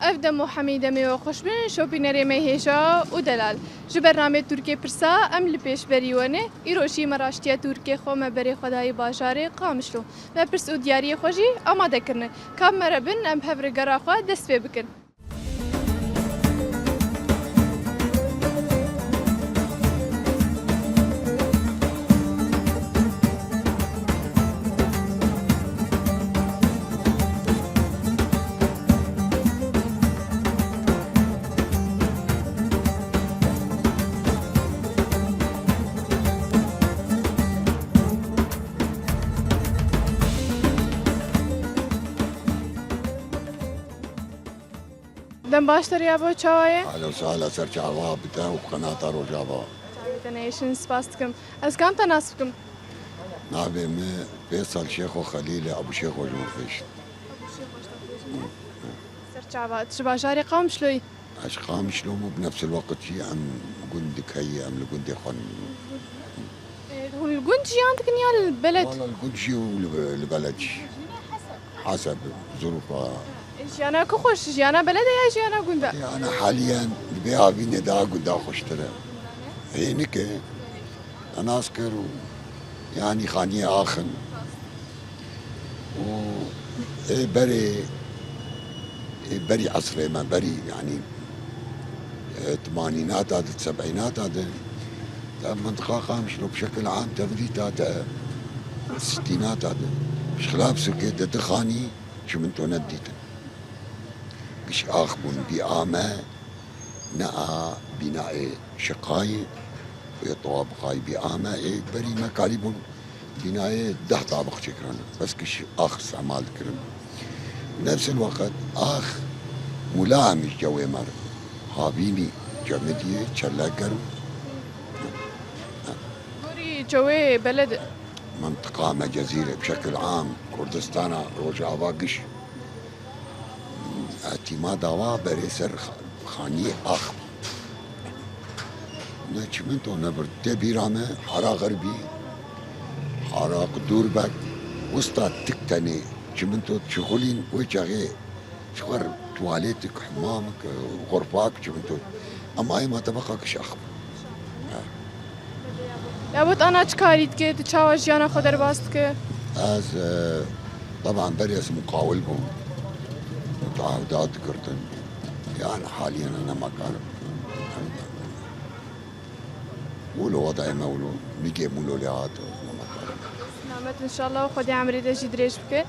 أفدم حميدة مي وخشبن شوبينري ميهجا ودلال جبرنامه تركي برسا أم لبيش بريونه إيروشي مراشتيا تركي خو مبري خداي باجاري قامشلو ما برسو دياري خوجي أما دكرن كام مربن أم هفر قراخوا دست بكن دم باشتر يا ابو چاوايه اهلا وسهلا سرچ عواب بتا وقناة روجابا تنيشن سباستكم از كم تناسبكم نابي من فيصل شيخ وخليل ابو شيخ وجمرفيش سرچاوا تشباجاري قام شلوي اشقام شلومو بنفس الوقت شي ام قندك هي ام لقندي خن هو الجندي عندك يا البلد والله القندشي والبلد حسب ظروفها جانا كخوش جانا بلد يا جانا قندا انا حاليا بيها بيني دا قندا خشترى هينك انا اذكر يعني خانية اخن و بري عصري ما بري يعني الثمانينات هذا السبعينات هذا منطقة قامشلو بشكل عام تبديت هذا الستينات هذا مش خلاف سكيت دخاني شو منتو نديته مش آخبون بآمة نأى بناء شقاي ويطواب قاي بآمة بري مكالبون بناء 10 طابق شكرا بس كش آخ استعمال كرم نفس الوقت آخ ملامش جوي مر هابيني جمدية شلا قرم بوري جوي بلد منطقة ما جزيرة بشكل عام كردستان روجافا قش اعتماد هوا بري سر خانية آخ نچمنتو نبر تبيرامه حرا غربي حرا دوربك وسطا تكتني چمنتو تشغلين وجهي شغر تواليتك حمامك غرفاك چمنتو اما اي ما تبقى كشخ يا بوت انا چكاريت كي تشاوا جانا خدر باست كي از طبعا بريس مقاول بهم متعهدات كرتن يعني حاليا انا ما كان مولو وضعي مولو نيجي مولو لهات نعمت ان شاء الله وخدي عمري دجي دريج بك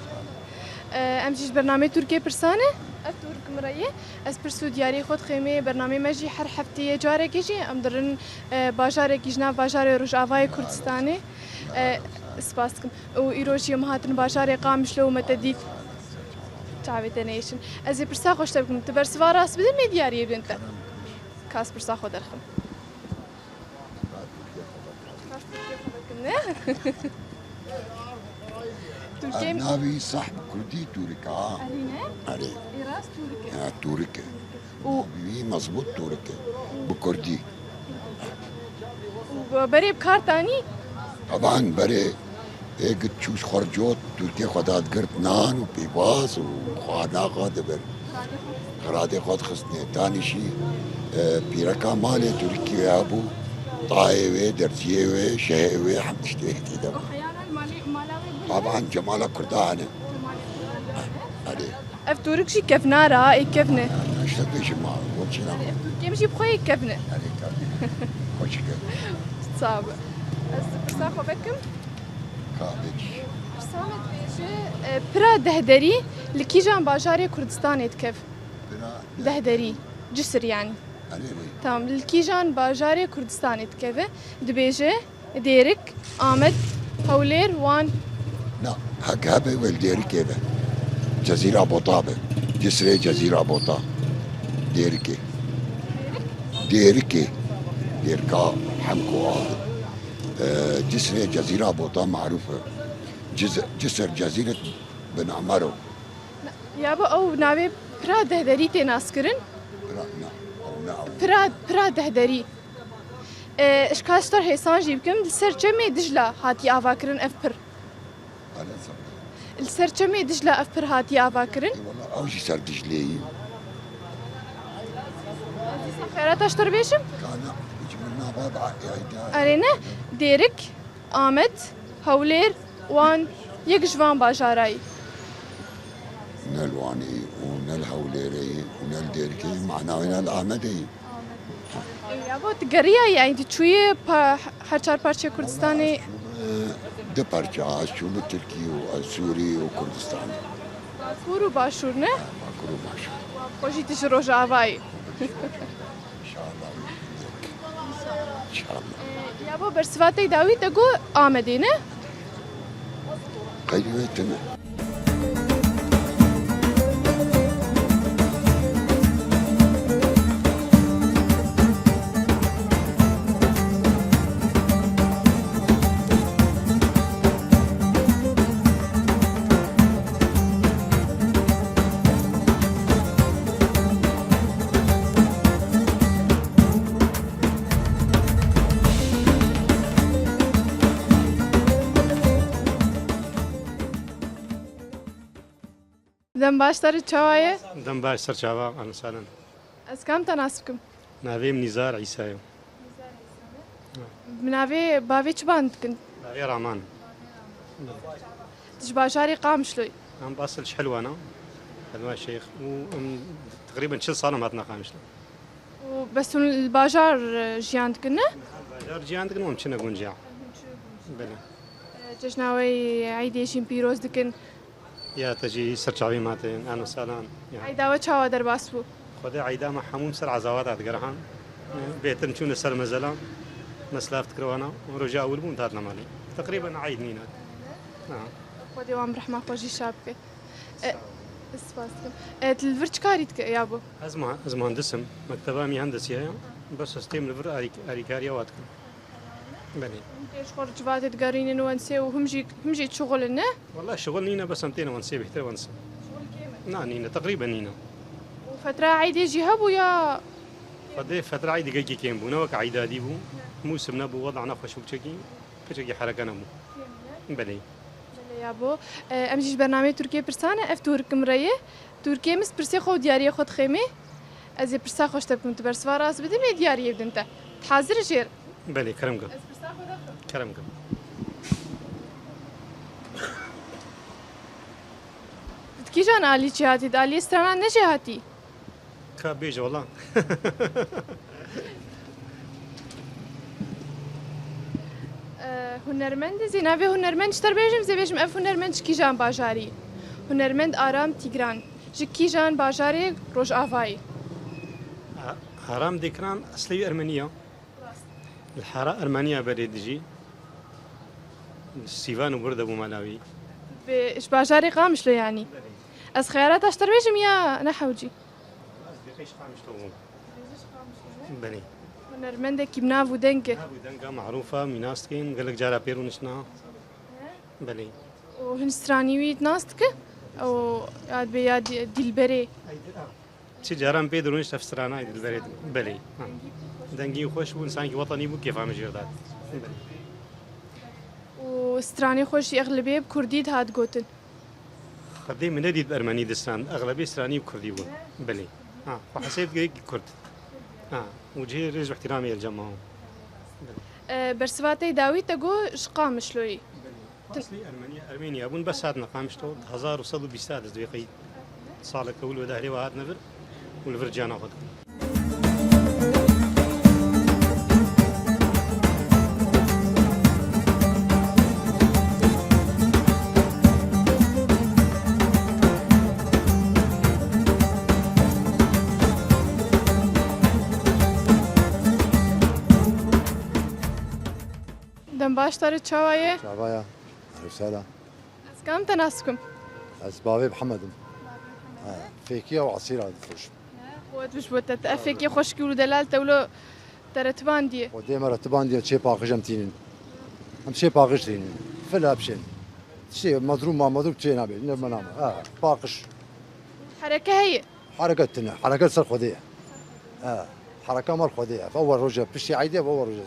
امجيش برنامج تركي برسانه ترك مريه اس برسو دياري خود خيمه برنامج مجي هر هفته جاره كيجي ام درن باجاره كيجنا باجاره روجافاي كردستاني سپاسكم و ایروشی مهاتن باجاره قامشلو متدید تعبت نيشن ازي برسا خوش تبكم تبرسوا راس بدل ما دياري بنت كاس برسا خو درخم تركيا نابي صاحب كردي توركا علي راس تركيا توركا وبي مزبوط توركا بكردي وبري بكار تاني طبعا بري هيك تشوش خرجوت تركيا خدات قرت نان وبيباس وخانا غادبر خرادي خد خصني تاني شي بيركا مالي تركيا ابو طايوي درزيوي شهيوي حمشتي كده طبعا جمال كردانه علي اف تورك شي كفنا راي كفنا انا اشتغل جمال وشنا تركيا مشي بخوي كفنا علي كفنا وش كده صعب برسا خو بكم كابج برسامت بيجي برا دهدري لكيجان باجاري كردستان كيف دهدري جسر يعني تمام الكيجان باجاري كردستان كيف دبيجي ديرك آمد هولير وان لا هكابه والديرك كيف جزيرة بوطابة جسر جزيرة بوطا ديركي ديركا حمكو جسر جزيرة بوطا معروفة جسر جزيرة بن عمرو يابا او ناوي برا دهدري تناسكرن برا دهدري اشكاشتر هيسان جيبكم سر جمي دجلة هاتي آفاكرن افبر السر جمي دجلة افبر هاتي آفاكرن والله اوجي سر دجلي خيرات اشتر بيشم كان يجمعنا بابع يا ارينا ديرك آمد هولير وان يك جوان باجاراي نلواني ونالهوليري ونالديركي معنا ونالآمدي يا بو تقريا يعني تشوي هرچار پارچه كردستاني ده parça şunu Türkiye, Suriye ve Kürdistan. فورو باشور نه Bakuru başı. خوشی تش روجاوای İnşallah. İnşallah. یا بو برسواتی داوی تگو آمدی نه Kayıvetine. دم باشتر چوایه دم باش سر چاوا انا سالن از کام تناسبکم نافيم نزار عيسى مناوی باوی چه باند کن نافي رامان تش باجاری قام شلوی انا باصل حلوه انا هذا الشيخ تقريبا شل صار ما تناقامش و بس الباجار جیاند کنه رجع عندك المهم كنا نقول جاع بلا جشناوی عیدیشین پیروز دکن يا تجي سر شعبي ماتين انا سالان عیداوه چاوا در باس بو خذ عيدا مع حموم سر عزاوات اتقرحان بيتن شو نسر مزلا مسلاف تكروانا ورجع اول بون دارنا مالي تقريبا عيد نينا خودی وام رحمه خوشی شابکه اسپاس کم تلفرچ کاری تک یا بو از مهندسم مكتبه مي هندسيه بس استيم لفر اريكاريا واتكم بني ايش خرج بات تقارين ونسي وهمجي شغل نه والله شغل نينا بس امتين ونسي بيحتوى ونسي لا نينا تقريبا نينا وفترة عيدي جهبوا يا قد فترة عيدي جاكي كيم بو نوك عيدا دي بو موسم نبو وضعنا خشوك تشكي كتشكي حركة نمو بلي يا بو امجيش برنامج تركيا برسانة افتور كمرية تركيا مس برسي خو ديارية خود خيمة ازي برسا خوش تبكم تبرس فراس بدي مي ديارية بدنتا تحاضر جير بلي كرمكم كرمكم تكي جان آلي جهاتي دالي استرانا نجهاتي كابيج والله هنرمند زينافي هنرمند شتر بيجم زي بيجم اف هنرمند شكي جان باجاري هنرمند آرام تيجران جكي جان باجاري روش آفاي حرام ديكران أصلي أرمينيا الحارة أرمينيا بريدجي سيفان وبرد أبو ملاوي باش باجاري قامش له يعني از خيارات اشتر بيجم يا نحوجي بني هنرمند كي بنافو دنكه أبو دنقا معروفة ميناستكين قال لك جارا بيرو نشنا بني وهنسترانيوي ناستك او ياد بياد ديلبري شي جاران بيدرو نشتا في سرانا البريد بلي دنقي وخوش وإنسان وطني بو كيف عم جيردات وستراني خوش اغلبيه بكرديد هاد قوتن خدي من نديد بأرماني دستان أغلبية سراني وكردي بو بلي وحسيت جاي كرد وجهي رجع احترامي الجماعة برسواتي داوي تقو شقام شلوي أصلي أرمينيا أبون بس هاد نقامشتو 1120 دقيقة صالك أول وداهلي وهاد نفر والفرجانا خد دم باش تاري تشاوايه شعبايا أهلا وسهلا از كام تناسكم أسبابي محمد فيكيا وعصير هذا الفرش بود بش بود تأفكي خوش كيلو دلال تولو ترتبان دي وديما رتبان ديال شي باقج امتينين هم شي باقج تينين فلا بشين شي مضروب ما مضروب تشي نابي نعم نعم باقج حركة هي حركة تنا حركة سر خدية حركة مال خدية فأول رجع بشي عيدية فأول رجع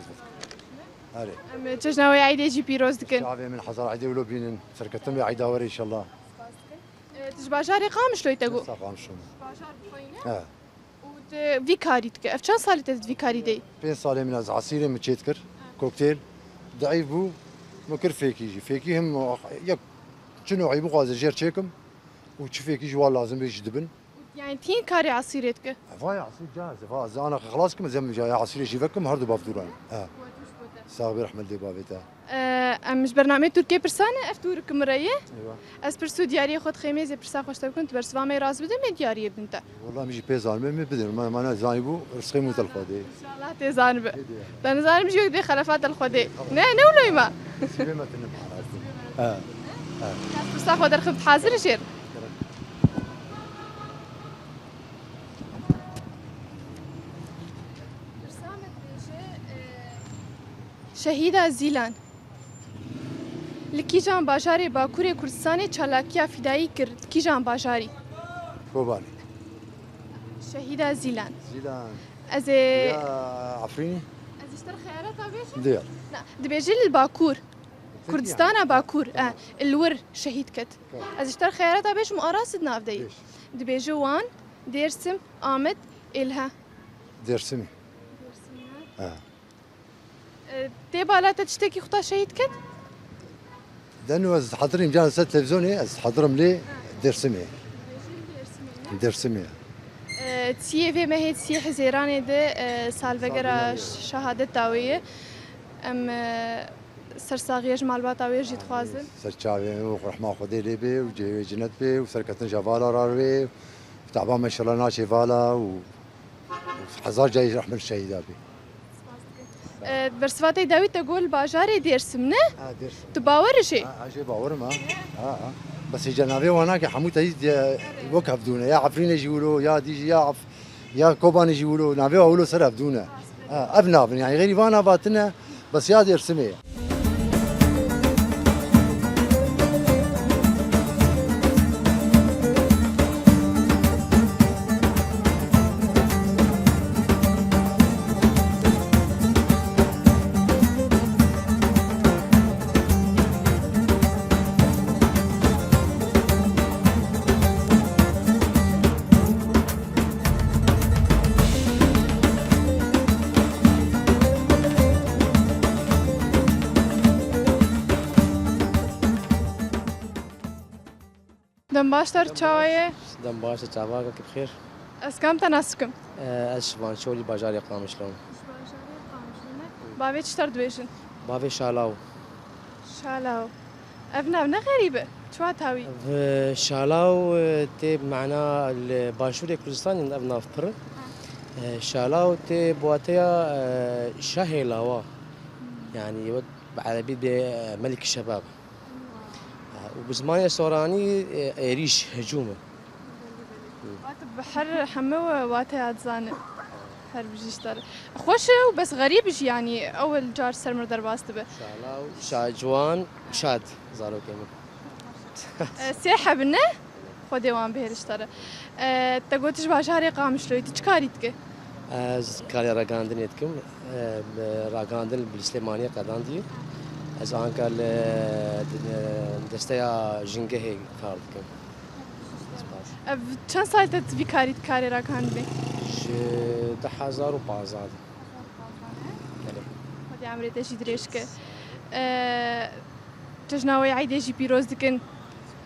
هاري ام تجناوي عيدي جي بيروز دكن شعبي من حضر عيدي ولو بينن سركتم يا عيدا وري إن شاء الله تجباجاري قام شلوي تقو ساقام شو باجار بخوينه وی کاری دکه اف چند سالی تد وی کاری دی 5 سال من از عصير مشيت كر كوكتيل ضعيف بو مكر فيكي فيكي هم يك شنو عيبو غاز جير تشيكم وش فيكي جوال لازم بيجي دبن یعنی تین کاری عصیره دکه فاي عصير جاهز فاز انا خلاص كم زي جاي عصير يجيبكم هردو بافدوران صاحب رحمه الله بابيتا امش برنامه ترکیه پرسانه اف تور کمرایه ايوه از پرسو دیاری خود خیمه ز پرسا خوش تکون تو برسوا می راز بده می دیاری بنتا والله ميجي بيزال ما بدر ما انا زايبو رسقي موت الخدي الله تزان به تنزان مش دي خلافات الخدي نه نه ولا ما سيبي ما تنم على پرسا خود در خبت حاضر شیر شهید زیلان لکیجان باجاری باکوری کردستانی چالاکیا فدایی کرد کیجان باجاری كوباني شهید زیلان زيدان از يا عفريني از اشتر خيارات ابيش دير لا دبيجي الباكور كردستان باكور الور شهيد كت از اشتر خيارات ابيش مقراصد ناف دي ليش دبيجي وان ديرسم آمد إلها دير سمي تي بالا تشتكي خطا شهيد كت لانه از حضري مجال ست تلفزيوني از حضرم لي دير سمي دير سمي تسيه في مهد سيه حزيراني ده سالفجرا شهادة تاوية ام سرساغية جمال باتاوية جيت خوازن سرچاوي ورحمه خدي لي بي وجي جنت بي وسركتن جفالا راوي وتعبان ما شاء الله ناشي فالا وحزار جاي رحمه الشهيد ابي برسواتي داوي تقول باجاري ديرسم نه دير تباورشي عجيب باور ما بس جنابي وهناك حموت يد وقف دونه يا عفرين يجولوا يا ديجي يا كوبان يجولوا نابي اولو سرف دونه ابنا يعني غير فانا باتنا بس يا دير سمي دم باشتر چاوية دم باشه چاواکه بخیر اسكام تناسكم از شوانشولی باجاری قامشلون بابي تشتر دويشن باوی شالاو شالاو ابنا غريبة شو تاوي و شالاو تی معنا الباشور کردستان ابنا فر شالاو تی بواتیا شاه لاوا يعني ود بعربي بملك الشباب وبزمان سوراني ريش هجومه بحر حمو واتي اتزان حر بجيشتر خوش وبس غريب يعني اول جار سرمر درباست به شالاو شاجوان شاد زارو كمان سيحة بنا خودي وان بهرشتر تقولتش باجاري قامشلوي تشكاريتك از کاری راگاندن یتکم راگاندن بالسلمانیه قداندی از آنکال دستیا جنگه کار دکم چند سال تبي کاری را کاندی 10,015 خودی عمری تجی دریش که تجناوی عیدی جی پیروز دکن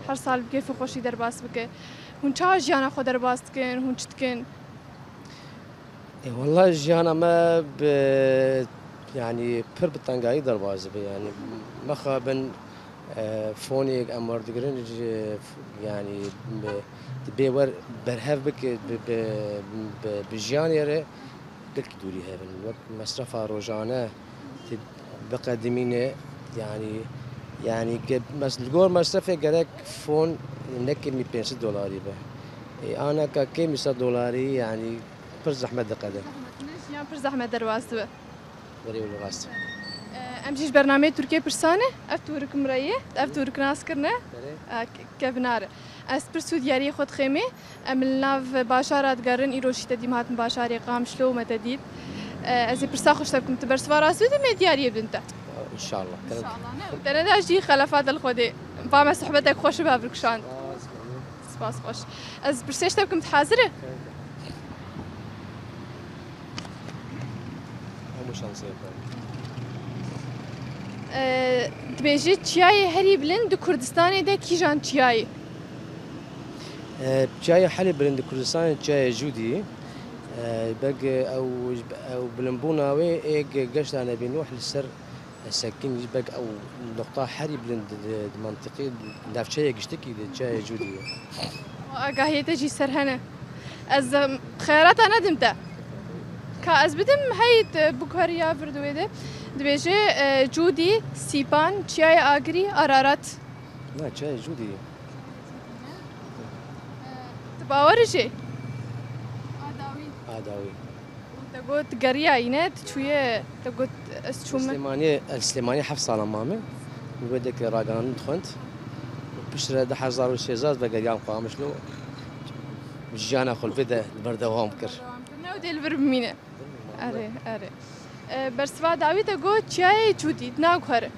هر سال بگه فخوشی در باس بگه هون چه جانا خود در باس دکن هون چت کن والله جانا ما ب يعني بر بتنقاي درباز يعني ما خابن فوني امر دقرن يعني بيور برهف بك بجانيره دك دوري هذا مصرف روجانه بقدمينه يعني الجور مصرفه قالك فون نكمي $500 به انا كم $100 يعني پر زحمت دقدم يعني پر زحمت درواز به بري ولا راست امجيش برنامج تركيا برسانه افتورك مريه افتورك ناس كرنا كبنار اس برسو دياري خود خيمه املناف باشارات قرن ايروشي تديمات باشاري قام شلو متديد از برسا خوش تبكم تبرسوا راسو دي دياري بنت ان شاء الله ان شاء الله انا داجي خلافات الخدي فما صحبتك خوش بابركشان سباس خوش از برسيش تبكم تحاضره شانسي دبێژێت چیایە هەری بلند دو کوردستانێدا کیژان چیایی چای حلی برند کردستان چای جودی بق او بلنبوناوي ايج قشت انا بنوح للسر ساكن بق او نقطة حري بلند منطقي دافشاي قشتكي چای جودی ئاگاهیە تەجی سەر هەنە ئەس خێراتە نەدمتە کە ئەس بدم هەیت بکوەریا بردوێدە دبێژێ جودی سیپان چیای ئاگری ئارارات لا چای جودی باوەرژێ عداوي دەگوت گەریایینە چویە دەگوت ئەس چوومە السليماني حفص على مامي ودك راقان دخنت بشرى 10000 بقى قامش له جانا خلفته بردوام كر نەودێ بر بمینە ئەرێ ئەرێ بەرسوا داویتە گوت چیای جودی ناوکەرە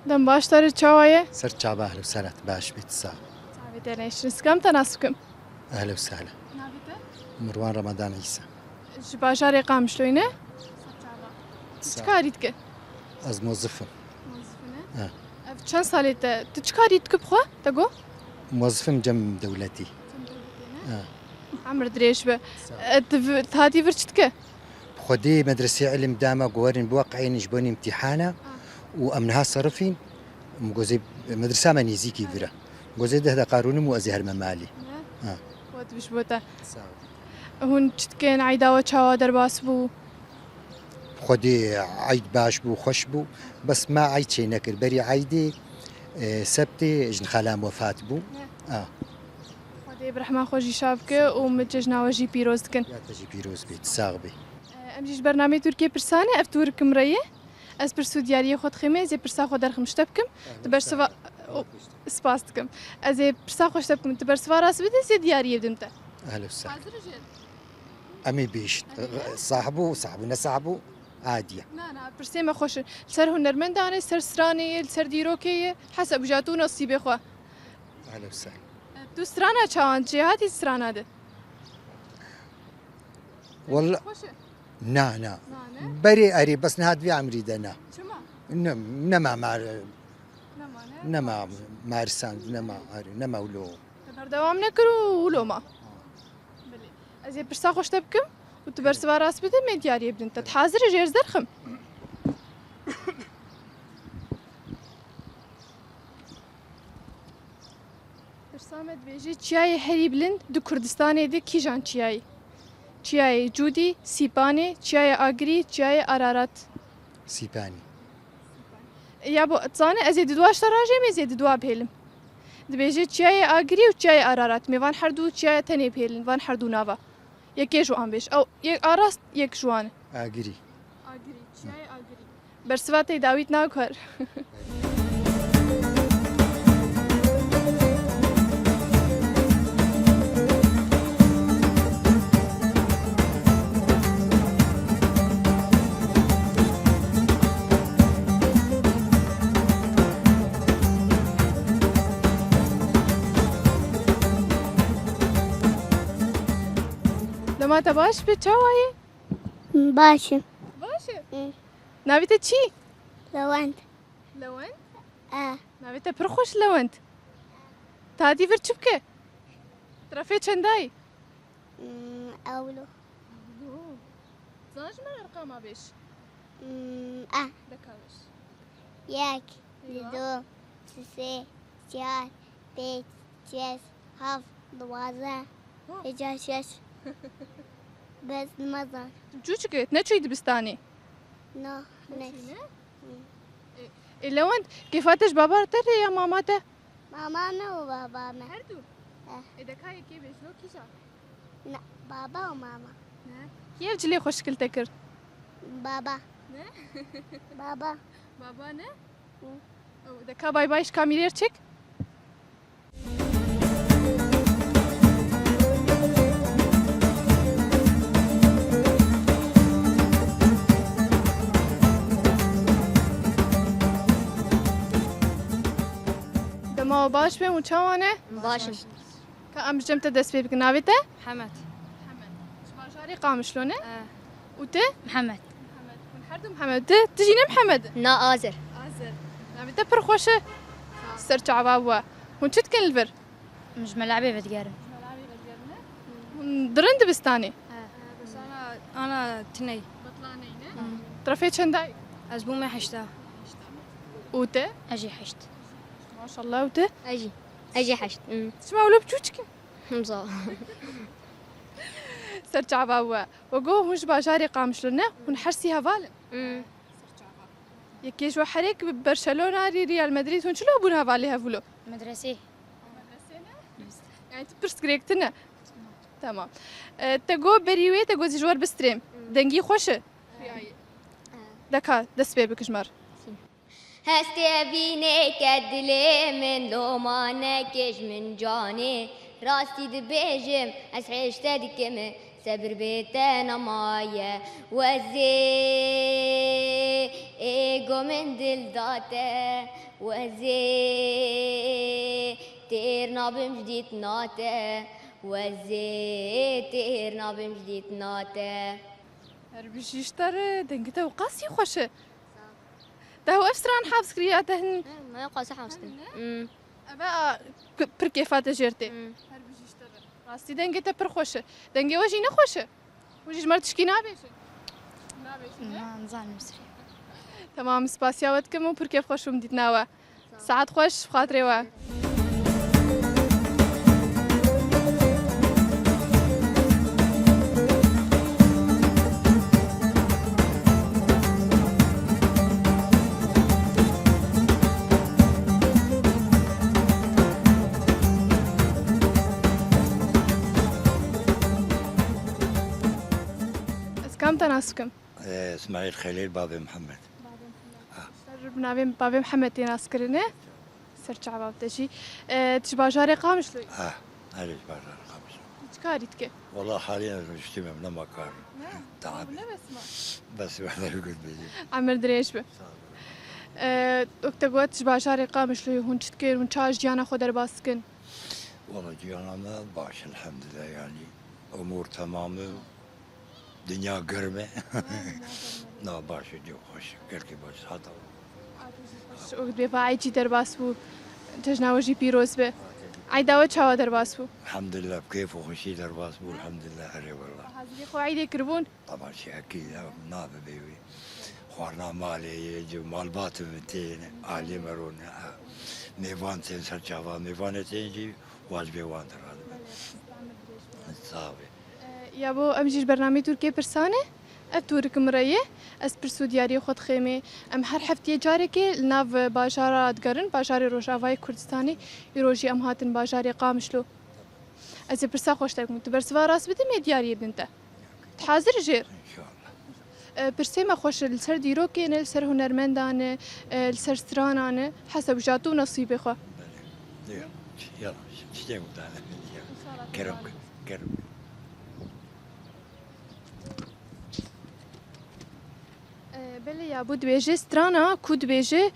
دەم باشترت چاوایە سر چابه اهلا وسهلا باش بيت الساعة دەنێشنسکەم تەناسکم اهلا وسهلا مروان رمضان عيسى ji bajarê qamişloyne çi karî dike از موظفم ev çend salê te tu çi karî dikip xwe te got موظفم جم دولتي emir dirêj be hatî vir çi dike خدي مدرسة علم داما قوارن بواقعين جبوني امتحانا وامنها صرفين مجوزي مدرسة ما نيزيكي فيرا مجوزي ده قارون مو ازهر ممالي wat biş bo te hûn çi dikin eydawa çawa derbas bû خدي عيد باش بو خوش بو بس ما عيد شي نكر بري عيدي سبتي جن خالام وفات بو Xwedê bi rehma xwe jî şav bike û min cejnawe jî pîroz dikin يا تجي بيروز بيت ساغبي em jî ji bernameyê Tirkiye pirsane ev turik mireye ez pirsû diyariyê xwe dixême ez ê pirsa xwe derxim şte bikim di bersiva spas dikim ez ê pirsa xwe şte bikim di bersiva rast bide zê diyariyê bidim te اهلا وسهلا امي بيش صاحبه صاحبنا صاحبه عادية pirsê me xweş in li ser hunermendan ê ser stranê li ser dîrokê ye heseb bijatû nasîbê xwe اهلا وسهلا tu strana çawan cêhatî strana de والله نا نا بري اري بس نهاد في عمري دنا çima نما مع nemane نما مارسان نما اري نما ولو berdewam nekir û loma ez ê pirsa xwe şte bikim û tu bersiva rast bide me diyariyê bidin te hazir jê ez derxim pirsa me dibêjî çiyayê herî bilind di Kurdistanê de kîjan çiyayê çiyayê cudî sîpanê çiyayê agirî çiyayê ararat سيباني ya bo zane ez ê di dua şta rajê me ez ê di dua bêlim dibêjî çiyayê agirî û çiyayê ararat me van her du çiyaya tenê pêlin van her du nava yekê ji wan bêj ew yek arast yek ji wan e اجري agirî çiyayê agirî bersiva tê dawît nakar dema te baş be çawayê باشم baş e navê te çi لوند lewend اه navê te pir xweş lewend te hatî vir çi bike trafê çendayî اولو zan ji me erqama bêş اه bekawiş ياك دو سسي چار پێنج شێش هەفت دوازە هێجا شێش بەس مەزان çû çikit neçûyî dibistanê نۆ lewend kêfa te ji baba te re ya mama te مامانە و بابامە herdû deka yekê bêjlo kîja بابا و ماما yev cilê xweşkil te kir بابا Ne? بابا baba ne دەکا بای بایش کامیرێر چێک دەماوە باش بێم و چاوانێ باشم کە ئەم ژەمتە دەست پێ بکە ناوێتە محمد باژاری قامشلۆنێ و تێ محمد هەردوو محەممەد تژینە محەممەد نا آزر ناوێتە پڕ خۆشە سەر چاوا بووە هون چت کن لەبەر مش ملعبة بتقارن درن دبستانێ بس أنا تني طرفێ چەندای أزبون ما حشتا و تێ أجي حشت ماشەڵڵا و تێ أجي حشت چما لە بچوچکە مصاب سەر چاوا بووە وەگۆ هونش باژاری قامشلۆنە هون حرسی هەڤالن یەکێژ وە حرێک بەرشەلۆناری ریال مەدرید هون چلۆ بوون هەڤالی هەڤولۆ مدرسة يعني پرسگرێکتنە تمام تەگۆ بەریوێ تەگۆ زیژوەر بسترێم دەنگی خۆشە دەکا دەست پێ بکژمەر هستی بینه که دل من لومانه کش من جانه راستی دبیجم از حشته دکمه صبر بیته نمایه وزی ایگو من دل داته وزی تیر نابم جدید ناته وزی تیر نابم جدید ناته هەربژیشتەر دەنگتە و قاسی خۆشە داو ئەفسران حافز کریاتە هەن ما يقع صح مسلم ئەبە پرکێفاتە ژێرتێ ڕاستی دەنگێتە پڕ خۆشە دەنگێ وەژی نەخۆشە وژیش مەر تشکی نابێژە ما نزال مصري تەمام سپاسیاوت کەم و پرکێف خۆشم دیتناوە سعات خۆش خاترێوە كم تناسكم؟ اسماعيل خليل بابي محمد بنابێ بابێ محەممەد تێناسکردنێ سەرچاوا بابتەژی تشباژارێ قامشلوی هذا بارا خمس چکاری تکە والله حاليا مجتمع من مكان تعب بس واحد يقول بيجي ئەمر درێژ بێ وەکتەگووە تشباژارێ قامشلوی هون چتکرد هون چاش گیانە خۆ دەرباسکن والله جينا ما باش الحمد لله يعني امور تمامه دنيا قرمه لا باش جو خوش قلت باش هذا وەکت بێ باعیجی دەرباس بوو تەژناوەژی پیرۆز بێ ئایداوە چاوە دەرباس بوو الحمد لله بكيف وخشي درباس بو الحمد لله هري والله حەزری خۆ عیدێ کردبوون طبعا شيء اكيد نابه بيوي خوارنا مالي يجي مال باتم تين علي مرون ميوان تين سرچاوا ميوان تيجي واجبي وان هذا صافي یا بۆ ئەمژیش بەرنامەی تورکێ پرسانێ ئەف تورکم ڕێیە ئەس پرس و دیاری خۆت خێمێ ئەم هەر هەفتەیە جارێکێ ناو باژارە دگەرن باژاری ڕۆژاوای کوردستانی ئیرۆژی ئەم هاتن باژاری قامشلۆ ئەزێ پرسا خۆشتەکم تو بەرسوا ڕاست بدەمێ دیاریە بنتە حازر ژێر ان شاء الله پرسێمە خۆشە لەسەر دیرۆکێنە لەسەر هونەرمەندانە لەسەر سترانانە حەسە بژات و نەسیبێ خۆ يلا شتي مدانا كرمك كرمك بله یا بود بیجه سترانا کود بیجه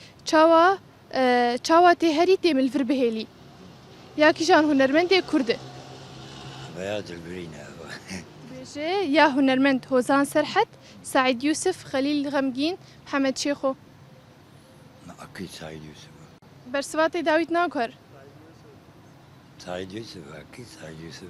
چاوا تی هری تی ملفر بهلی یا کیشان هنرمند کرده بياض البرينة بیجه یا هنرمند هوزان سرحت سعید یوسف خلیل غمگین محمد شیخو أكيد سعيد يوسف برسوات داوید ناکر سعيد يوسف أكيد سعيد يوسف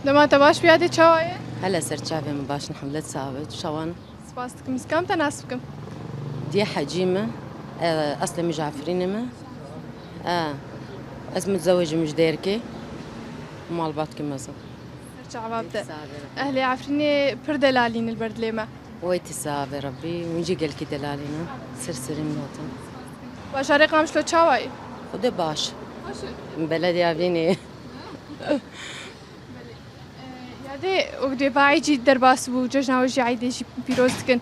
دما تباش بیاده چاوایه هلا سرچاوي من باش نحملت ثابت شوان سپاس دکم اسکام تناسبکم دي حجيمة أصلا مجعفرين ما از متزوجة مش ديركي ومال باتكي مزو عوابده اهلي عفريني پر دلالين البرد ليما ويتي صعب ربي ونجي قال كي دلالينا سرسري منوطن باشاري قامشلو تشاواي خده باش من بلدي عبيني یادێ وەک دێبایجی دەرباس بوو جەژناوەژی عیدێژی پیرۆز دکن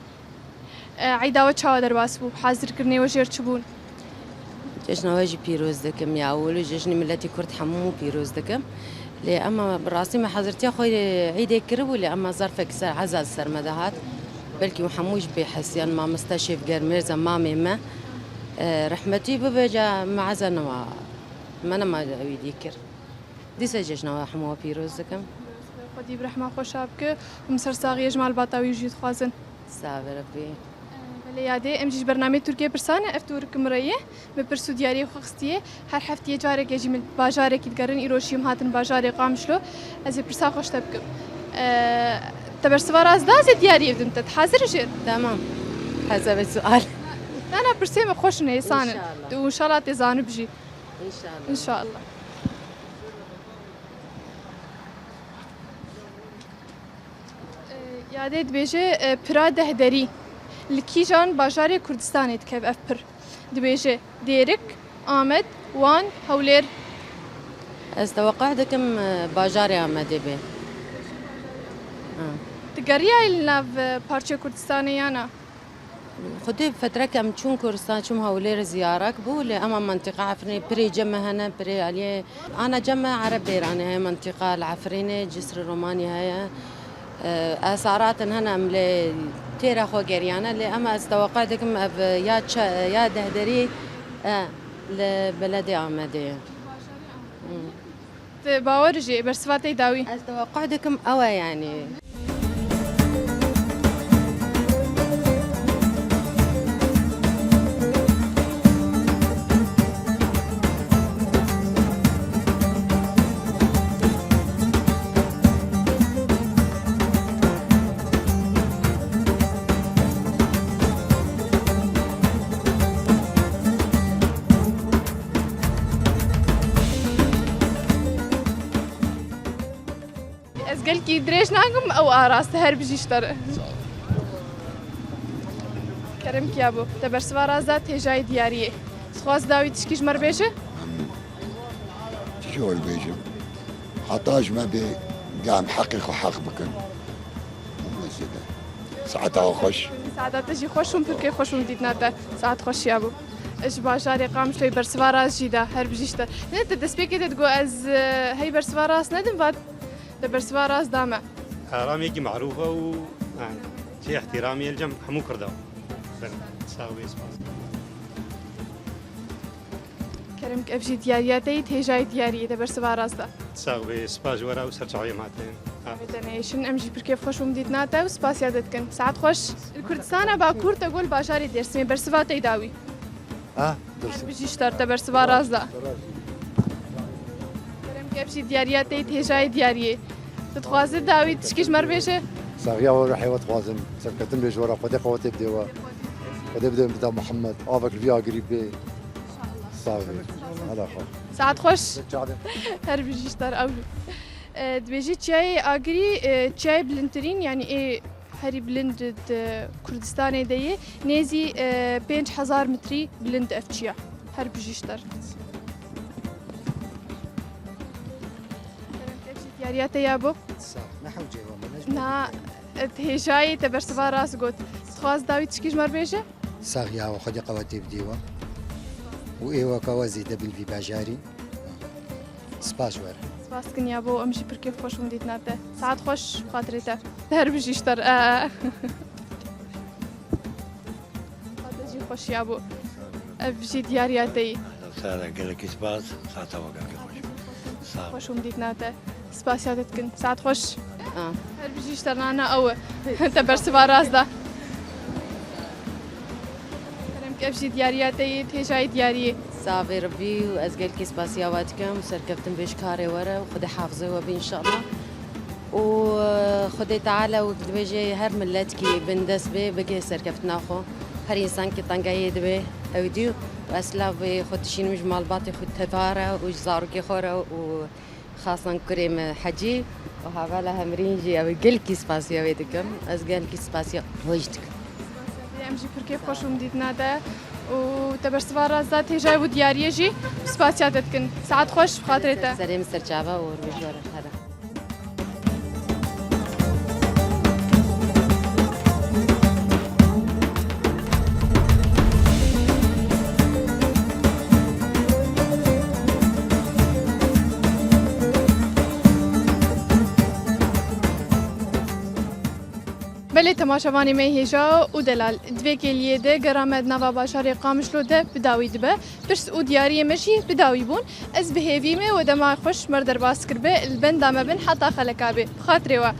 عیداوە چاوە دەرباس بوو حازرکردنەوە ژێر چ بوون جژنەوەژی پیرۆز دەکەم یاول و جژنی ملەتی کورد هەموو پیرۆز دەکەم لێ ئەمە بڕاستی مە حەزرتیا خۆی عیدێک کرد بوو لێ ئەمە زەرفێک سەر عەزاز سەرمەدەهات بەلکی هەمووش بێ حەسیان مامەستا شێفگەر مێرزە مامێمە ڕەحمەتی ببێجا مەعەزەنەوە منەما ئەوی کرد دیسە جژنەوە هەمووە پیرۆز دەکەم خۆدی برەحما خۆشا بکە وم سەرساغی ژمال باتاوی ژی خوازن ساوێ رەبی لە یادێ ئەمجیش بەرنامەی تورکیە پرسانە ئەفتورکم ڕێیە بە پرس و دیاری خستیە هەر هەفتیە جارێکێژی من باژارێکی دگەرن ئیرۆشیم هاتن باژارێ قامشلۆ ئەزێ پرسا خۆشتە بکەم تەبەرسەوە ڕازدازێ دیاری بدمتە حاضر ژێر تمام حەزە بە سوال نانا پرسێمە خۆشن ێسانن وشاڵا تێزانە بژی ئینشاءالله یادێ دبێژێ پرا دەهدەری li kîjan bajarê Kurdistanê dikev ev pir dibêje Dêrik, Amed, Wan, Hewlêr. Ez teweqع dikim bajarê Amedê bê. Di geriyayê li nav parçeyê Kurdistanê yana? Xwedê fetrek em çûn Kurdistan çûm Hewlêr ziyarak bû lê ema mentıqa Efrînê pirê cem hene pirê aliyê ana cem Ereb Bêranê heye mentıqa li Efrînê Cisr Romanî heye ئاساراتن هەنم لێ تێرە خۆگەریانە لێ ئەمە ئەستەوەقع دەکەم یا دەهدەری لە بەلەدێ ئامادەیە باوەرژێ بەرسفاتەی داوی ئەستەوەقع دەکەم ئەوە یانی گەلکی درێژ ناگەم ئەو ئاراستە هەر بژیشتەرە کەرمکیا بوو دەبەرسوا ڕازدا تێژای دیاریە سخواز داوی تشکیش مەربێژە شۆل بێژم حتاش ما بێ گام حەقی خۆ حەق بکەن سعاتاوە خۆش سعادەتەژی خۆشم پرکەی خۆشم دیتناتە سعات خۆشیا بوو ئەش باژارێ قامشتۆی بەرسوا ڕازژیدا هەر بژیشتە نێتە دەستپێکێتە دگۆ ئەز هەی بەرسوا ڕاست نەدم بات دەبەرسوا ڕاست دامە ئارامێکی معروفە و چی احتیرامی الجەم هەموو کردەوە ساوێ سپاس کەرم ئەبژی دیاریاتەی تێژای دیاریە دەبەرسوا ڕاستدا ساوێ سپاس وەرە و سەرچاوی ماتێن دەنێشن ئەمژی پرکێ خۆشم دیتناتە و سپاسیا دەتکەن سعات خۆش کوردستانە باکوور تەگۆل باژاری دێرسمێ بەرسواتەی داوی بژیشتەر دەبەرسوا ڕاستدا كبشي ديارياتي تهجاي ديارية تتخوازن داوي تشكيش مربيشة صاغيا ورا حيوات خوازن سكتم بيج ورا قد قوتي بديوا قد بدي بدا محمد افك فيها قريب بي صاغي هذا خو ساعات خوش هر بيجيشتر او دبيجي تشاي اغري تشاي بلنترين يعني ايه هري بلند كردستان دي نيزي 5000 متري بلند افشيا هر بيجيشتر دیاریاتە یا بۆ نا هێژایی تەبەرسەوا ڕاست گوت سخواز داوی تشکیش مەربێژە ساغیاوە خۆدی قەوەتی بدیوە و ئێوەکەوە زیدە بلوی باژاری سپاس وەرە سپاسکن یا بۆ ئەمژی پرکێ خۆشم دیتناتە ساعت خۆش خاترێتە هەر بژیشتەر خاتەجی خۆشیا بۆ ئەڤژی دیاریاتەی گەلێکی سپاس ساتەوە گەلکی خۆش خۆشم دیتناتە سپاسیا دەتکن ساعت خۆش هەر بژیشتەرنانە ئەوە تەبەرسەوا ڕاستدا ئەفژی دیاریاتەی تێژای دیاریە ساوێ ڕبی و ئەس گەلکی سپاسیاوا دکەم و سەرکەوتن بێژ کارێ وەرە و خودی حافظەوە بێ ئینشاءالله و خودی تعالە و دبێژێ هەر ملەتکی بندەست بێ بگێ سەرکەوتنا خۆ هەر ئینسانکی تەنگایە دەبێ ئەوی دی و ئەسلاو بێ خۆ تشینمش ماڵباتی خود تەوارە و زارۆکی خۆرە و خاصة كريم حجي وهذا لها مرينجي أو قلكي سباسيا ويدكم أز قلكي سباسيا ويجتك امجی ترکیه خوش اومدید ناده و تبرسوارا ذات هجای و دیاریه جی سپاسیات کن ساعت خوش بخاطرته سلام سرچابا و روزوار هذا بله تماشاوانی می هیجا و دلال دوی کلیه ده گرامد نوا باشار قامشلو ده بداوی دبه پرس او دیاری مشی بداوی بون از بهیوی می و دماغ خوش مردر باس کربه البن دامه بن حتا خلکابه خاطره و